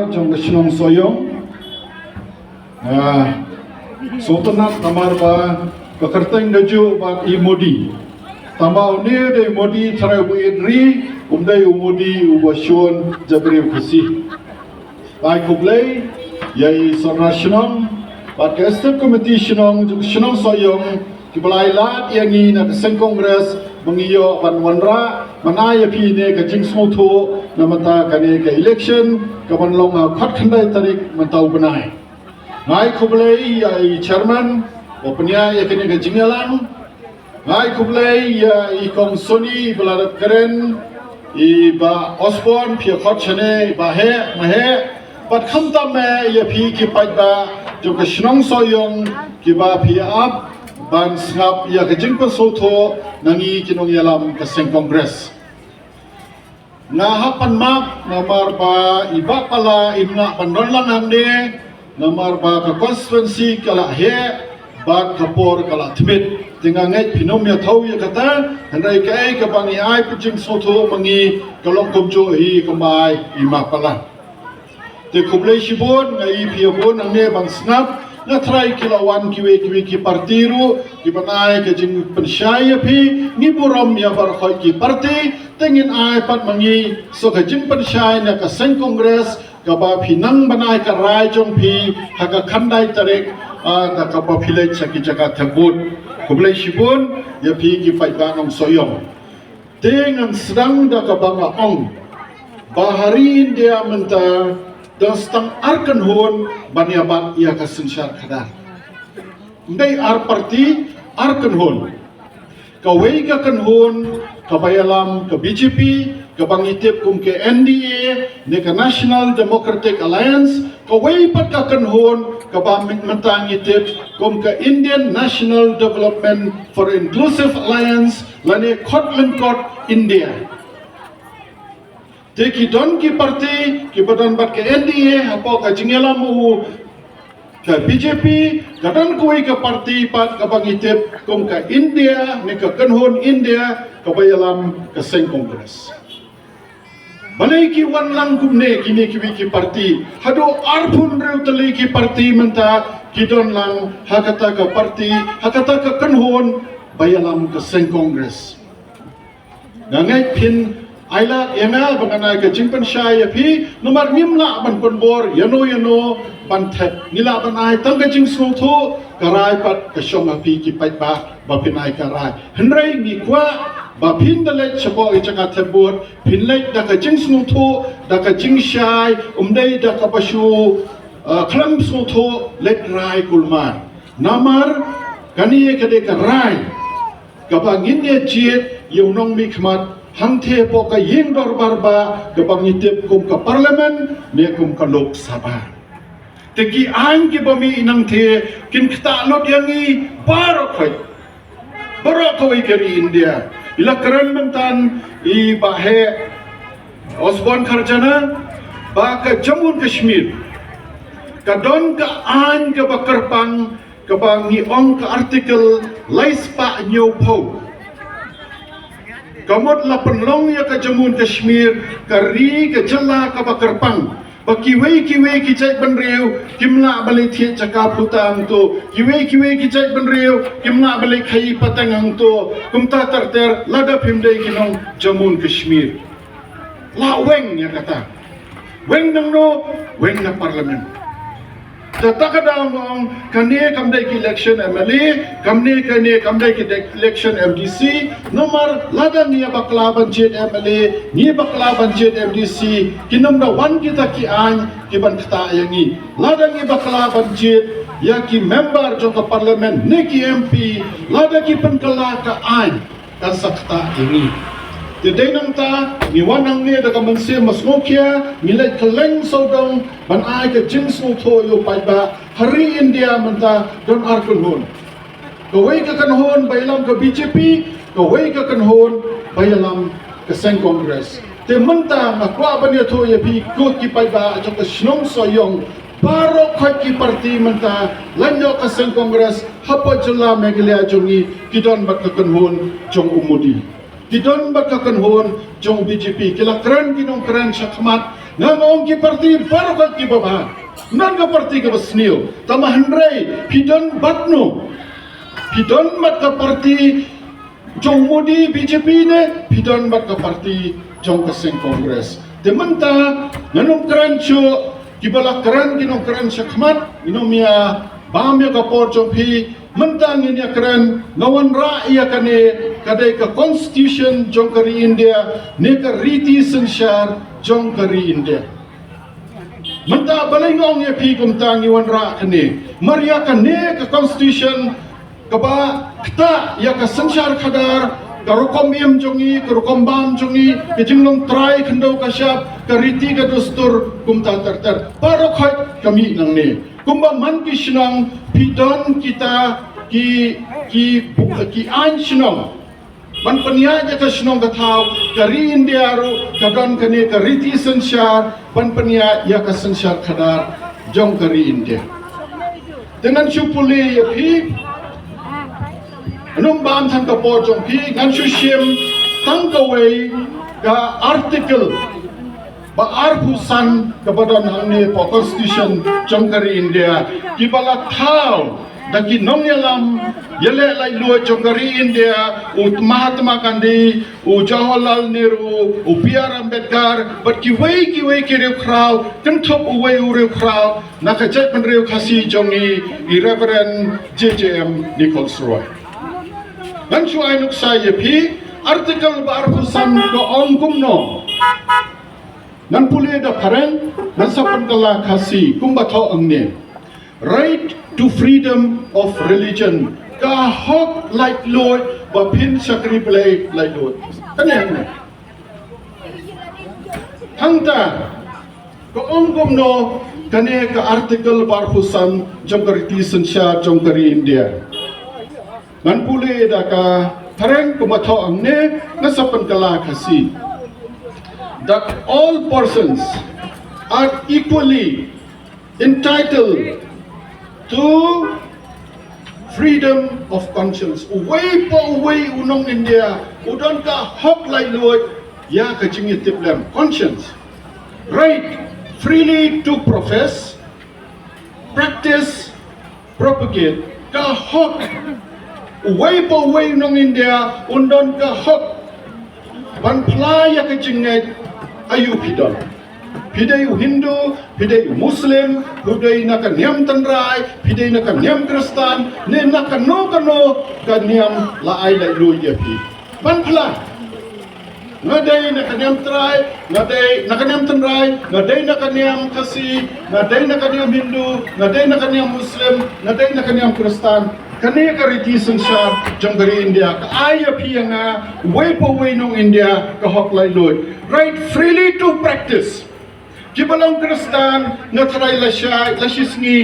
namar jong Sohiong Sohiong Sultanat namar ba kakarteng daju ba imodi tambah ni de modi trai bu idri umdai umodi ubashon jabri kusi ai kublai yai sonrasionong ba kestem committee shinong Sohiong Sohiong kibalai lat yangi na sen kongres mengiyo wanra manaya pi ne ka jing smotho namata kane ka election ka banlong khat khandai tarik mentau benai ngai kublai ai chairman openya yakene ka jingalang ngai kublai ya I kong soni belarat keren I ba osborn pi khat chane ba he ma he pat kham tam me ya pi ki pai ba jo ka Sohiong Sohiong ki ba pi up ban ngap ya ke jingpa sotho nangi kinong yalam ke seng kongres na hapan map namar ba iba pala imna pandon lang hamde namar ba ka constituency kala he ba kapor kala thmit tinga ngai phinom ya thau ya kata handai kai ka bang ai puching sotho mangi kalong komjo hi kamai ima pala te kublai shibon ngai phiabon angne bang snap na try kilawan kiwe ki partiru ki banai ke jing pynshai phi ni burom ya bar khoi ki parti tengin ai pat mangi so ka jing pynshai na ka sen kongres ka ba phi nang banai ka rai jong phi ha ka khandai tarek da ka ba philai chaki jaka thebut kublai shibun ya phi ki pai ba nong Sohiong tengan sedang da ka banga ong bahari India menta dan stang arkan hon banyabat ia kasensyar kadar. Ndai ar parti arkan hon. Kawai ka kan hon kabayalam ke BJP ke bangitip kum ke NDA ne ke National Democratic Alliance kawai pat ka kan hon ke bamit mentang itip kum ke Indian National Development for Inclusive Alliance lane Khotman Kot India. Teki don ki parti ki badan bat ke NDA apa ka jingela mu ke BJP kadan koi ke parti pat ka bangitip kum ka India ne ka kanhon India ka bayalam ka seng kongres balai ki wan lang kumne kini ki parti hado arpun reu tali ki parti menta ki don lang hakata ka parti hakata ka kanhon bayalam ka seng kongres nangai pin Aila yana banganai ke jing pynshai phi nomor nimla ban konbor yano ban thep nila banai tang ke jing smotho karai pat ke shoma phi ki pai ba pinai karai henrai ni kwa ba phin dale chabo I chaka thebot phinlai da ke jing smotho da ke jing shai umdai da ka basu khlam smotho let rai kulman namar kani ke de ka rai ka ba ngin ye jiet yonong mi khmat hang the po ka yeng dor barba ke bangitip kum ka parlimen ne kum ka lok sabha teki ang ki bami inang the kin kta lot yangi barok koi keri India ila keren mentan I bahe osbon kharjana ba ka Jammu Kashmir ka don ka an ka bakarpang ka bangi ong ka article laispa nyo po Kamot la penlong ya ke Jammu Kashmir kari ke jela ka bakarpang bakiwe ki cai benreu kimla balik thie caka putang to kiwe ki cai benreu kimla balik khai patangang to kumta tarter lada phimdei kinong Jammu Kashmir la weng ya kata weng nang no weng na parlimen Tata kadang mong kani kamdai ki election MLA, kani kamdai ki election MDC, nomor ladang ni bakla banjit MLA, ni bakla banjit MDC, kinam da wan kita ki an ki ban kata yangi, ladang ni bakla banjit ya ki member jong parlimen ni ki MP, ladang ki penkala ka an kan sakta ini. Jadi nang ta ni wanang ni da kamansi masmokia nilai keleng sodong ban ai ke jing smotho yo pai ba hari India menta don arkun hon kawai ka kan hon bailam ke BJP kawai ka kan hon bailam ke seng kongres te menta makwa ban ya tho ye bi ko ki pai ba jo ke Sohiong Sohiong Baro khoi ki parti menta lanyo ka seng kongres hapa jela megalia jongi kidon bat ka kan hon jong umudi Kidon bakakan hon jong BJP kila keren kinong keren syakmat ngong ki parti baru ka ki baba nan ka parti ka basnio tamahanrai pidon batno pidon mat ka parti jong Modi BJP ne pidon mat ka parti jong kaseng Kongres demanta nganong krancho kibala kran ginong kran syakmat inomia bamya ka por jong pi mentang ini kran ngawan ra ia kane kadai ka constitution jong kari India ne ka riti sensyar jong kari India menta balai ngong ye pi kumtang iwan ra kane maria kane ka constitution kaba kita ya ka sensyar kadar karukom yam jongi karukom bam jongi kejinglong try kendo kasyap kariti ka dustur kumta terter para khoi kami nang ne kumba man ki sinang pidon kita ki an sinang man pania ja ka sinang ka thau kari India ru kadon kane kariti sensyar ban pania ya ka sensyar kadar jong kari India dengan supuli ya pi anong bam thang ka po jong pi ngan su shim tang ka wei ka article ba arhusan kepada nangni po constitution jong kari India ki bala thau daki nong yalam yele lai lu jong kari India u Mahatma Gandhi u Jawaharlal Nehru u PR Ambedkar but ki wei ki rew kraw kan thop u wei u rew kraw na ka jai pan rew khasi jongi i Reverend JJM Nichols Roy dan su ai nuk sai pi article ba arhusan ko ong kumno nan puli da karen nan sapan kala khasi kumba tho angne right to freedom of religion ka hok like lord ba pin sakri play like lord kane hangta ko ongom no kane ka article barhusan jongkari sensya jongkari India nan puli da ka karen kumba tho angne na sapan kala khasi that all persons are equally entitled to freedom of conscience. Way po way unong India, udon ka hok lai loy, ya ka jingi tiplem conscience. Right, freely to profess, practice, propagate, ka hok. Way po way unong India, undon ka hok. Ban playa ka jingi ayu pidon. Pidai Hindu, pidai Muslim, pidai nak niam tanrai, pidai nak niam Kristen, ne nak no niam la ai la lu ye pi. Ban pla. Ngadai nak niam trai, ngadai nak niam tanrai, ngadai nak niam kasi, ngadai nak niam Hindu, ngadai nak niam Muslim, ngadai nak niam Kristen. Kani kariti sensar jong kari India ka ai pi nga way po way nong India ka hok lai lu. Right freely to practice. Kibalong Kristen na try la siya, la sisngi